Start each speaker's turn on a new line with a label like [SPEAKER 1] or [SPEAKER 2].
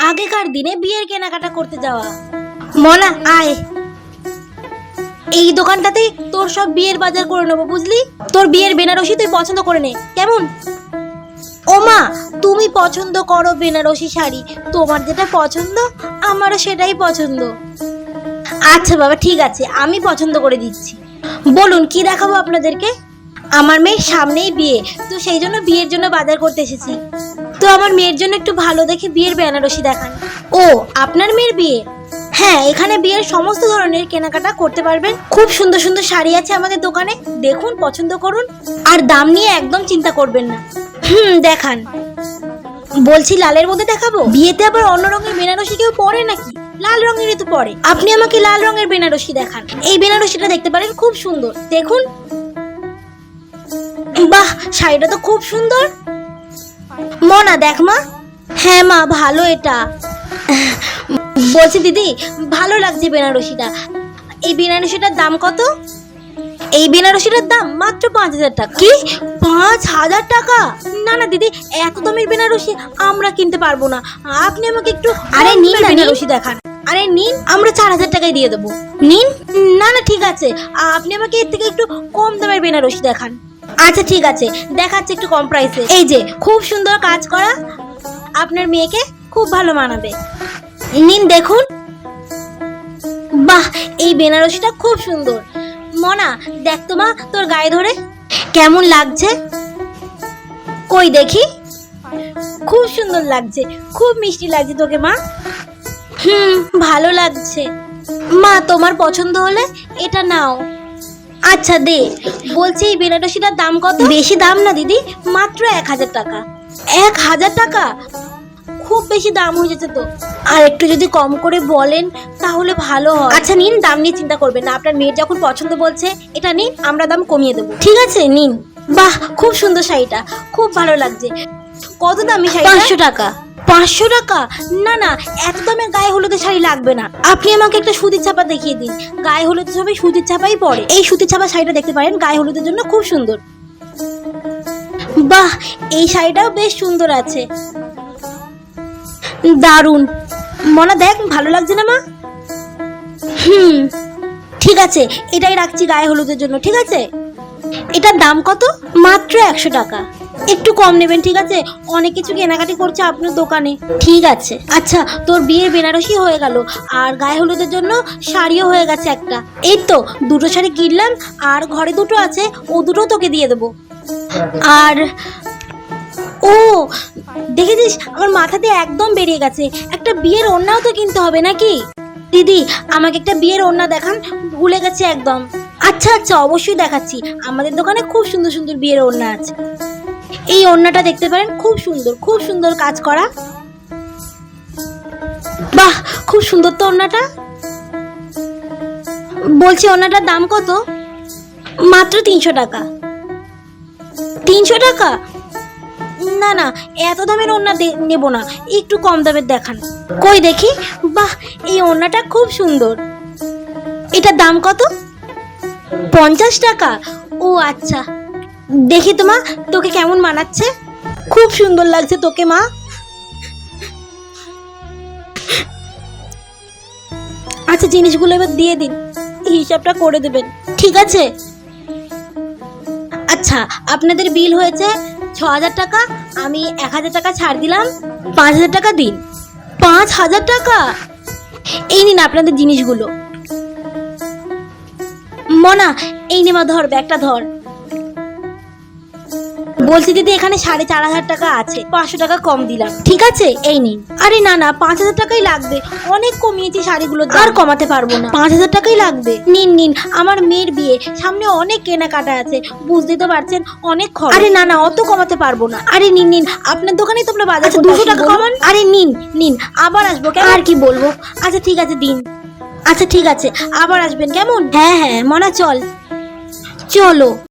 [SPEAKER 1] আগেকার দিনে বিয়ের কেনাকাটা করতে যাওয়া। মনা আয়, এই দোকানটাতেই তোর সব বিয়ের বাজার করে নেবো, বুঝলি? তোর বিয়ের বেনারসি তুই পছন্দ করে নে, কেমন? ও মা, তুমি পছন্দ করো বেনারসি শাড়ি, তোমার যেটা পছন্দ আমারও সেটাই পছন্দ। আচ্ছা বাবা, ঠিক আছে, আমি পছন্দ করে দিচ্ছি। বলুন কি দেখাবো আপনাদেরকে? আমার মেয়ের সামনেই বিয়ে, তো সেই জন্য বিয়ের জন্য বাজার করতে এসেছি। তো আমার মেয়ের জন্য একটু ভালো দেখে বিয়ের বেনারসি দেখান। ও, আপনার মেয়ের বিয়ে? হ্যাঁ, এখানে বিয়ের সমস্ত ধরনের কেনাকাটা করতে পারবেন। খুব সুন্দর সুন্দর শাড়ি আছে আমাদের দোকানে, দেখুন, পছন্দ করুন, আর দাম নিয়ে একদম চিন্তা করবেন না। দেখান। বলছি লালের মধ্যে দেখাবো? বিয়েতে আবার অন্য রঙের বেনারসি কেউ পরে নাকি? লাল রঙেরই তো পরে। আপনি আমাকে লাল রঙের বেনারসি দেখান। এই বেনারসিটা দেখতে পারেন, খুব সুন্দর, দেখুন। বাহ, শাড়িটা তো খুব সুন্দর। মনা দেখ মা। হ্যাঁ মা, ভালো এটা। বলছি দিদি, ভালো লাগছে বেনারসিটা। এই বেনারসিটার দাম কত? এই বেনারসিটার দাম মাত্র 5,000 টাকা। কি, 5,000 টাকা? না না দিদি, এত দামের বেনারসি আমরা কিনতে পারবো না। আপনি আমাকে একটু নিন বেনারসি দেখান। আরে নিন, আমরা 4,000 টাকায় দিয়ে দেবো। নিন। না না ঠিক আছে, আপনি আমাকে এর থেকে একটু কম দামের বেনারসি দেখান। আচ্ছা ঠিক আছে, দেখাচ্ছে একটু কম প্রাইসে। এই যে, খুব সুন্দর কাজ করা, আপনার মেয়েকে খুব ভালো মানাবে। নিন দেখুন। বাহ, এই বেনারসিটা খুব সুন্দর। মনা দেখ তো মা, তোর গায়ে ধরে কেমন লাগছে? কই দেখি। খুব সুন্দর লাগছে, খুব মিষ্টি লাগছে তোকে মা। ভালো লাগছে মা, তোমার পছন্দ হলে এটা নাও। আচ্ছা দে। বলছি এই বেনারসিটার দাম কত? বেশি দাম না দিদি, মাত্র 1,000 টাকা। 1,000 টাকা? খুব বেশি দাম হয়ে যাচ্ছে তো, আর একটু যদি কম করে বলেন তাহলে ভালো হয়। আচ্ছা নিন, দাম নিয়ে চিন্তা করবেন না, আপনার মেয়ের যখন পছন্দ বলছে এটা নিন, আমরা দাম কমিয়ে দেবো। ঠিক আছে নিন। বাহ, খুব সুন্দর শাড়িটা, খুব ভালো লাগছে। কত দামি শাড়ি? 500 টাকা। 500 টাকা? না না, এত দামে গায়ে হলুদের শাড়ি লাগবে না। আপনি আমাকে একটা সুতির ছাপা দেখিয়ে দিন। গায়ে হলুদ সবাই সুতির ছাপাই পরে। এই সুতির ছাপা শাড়িটা দেখতে পারেন, গায়ে হলুদের জন্য খুব সুন্দর। বাহ, এই শাড়িটাও বেশ সুন্দর আছে, দারুন। মনা দেখ, ভালো লাগছে না মা? ঠিক আছে, এটাই রাখছি গায়ে হলুদের জন্য। ঠিক আছে, এটার দাম কত? মাত্র 100 টাকা। একটু কম নেবেন, ঠিক আছে? অনেক কিছু কেনাকাটি করছে আপনার দোকানে। ঠিক আছে। আচ্ছা, তোর বিয়ের বেনারসি হয়ে গেল, আর গায়ে হলুদের জন্য শাড়িও হয়ে গেছে একটা। এই তো, দুটো শাড়ি কিনলাম, আর ঘরে দুটো আছে, ও দুটো তোকে দিয়ে দেবো। আর ও দেখেছিস, আমার মাথা দিয়ে একদম বেরিয়ে গেছে, একটা বিয়ের ওড়নাও তো কিনতে হবে নাকি? দিদি, আমাকে একটা বিয়ের ওড়না দেখান, ভুলে গেছি একদম। আচ্ছা আচ্ছা, অবশ্যই দেখাচ্ছি। আমাদের দোকানে খুব সুন্দর সুন্দর বিয়ের ওড়না আছে। এই ওড়নাটা দেখতে পারেন, খুব সুন্দর, খুব সুন্দর কাজ করা। বাহ, খুব সুন্দর তো ওড়নাটা। বলছি ওড়নাটার দাম কত? মাত্র 300 টাকা। 300 টাকা? না না, এত দামের ওড়না নেব না, একটু কম দামের দেখান। কই দেখি। বাহ, এই ওড়নাটা খুব সুন্দর। এটার দাম কত? 50 টাকা? ও আচ্ছা, দেখি তো মা, তোকে কেমন মানাচ্ছে? খুব সুন্দর লাগছে তোকে মা। আচ্ছা, জিনিসগুলো এবার দিয়ে দিন, হিসাবটা করে দেবেন, ঠিক আছে? আচ্ছা, আপনাদের বিল হয়েছে 6,000 টাকা। আমি 1,000 টাকা ছাড় দিলাম, 5,000 টাকা দিন। 5,000 টাকা? এই নিন আপনাদের জিনিসগুলো। মনা, এই নেমা, ধর ব্যাগটা ধর। বলছি দিদি, এখানে 4,500 টাকা আছে, 500 টাকা কম দিলাম, ঠিক আছে? এই নিন। আরে না না, 5,000 টাকাই লাগবে, অনেক কমিয়েছি শাড়িগুলো, আর কমাতে পারবো না, 5,000 টাকাই লাগবে। নিন নিন, আমার মেয়ের বিয়ে সামনে, অনেক কেনাকাটা আছে, বুঝতেই তো পারছেন, অনেক খরচ। আরে না না, অত কমাতে পারবো না। আরে নিন নিন, আপনার দোকানে তো আমরা বাজার 200 টাকা কমান। আরে নিন নিন, আবার আসবো, আর কি বলবো। আচ্ছা ঠিক আছে, দিন। আচ্ছা ঠিক আছে, আবার আসবেন কেমন? হ্যাঁ হ্যাঁ মনা, চল চলো।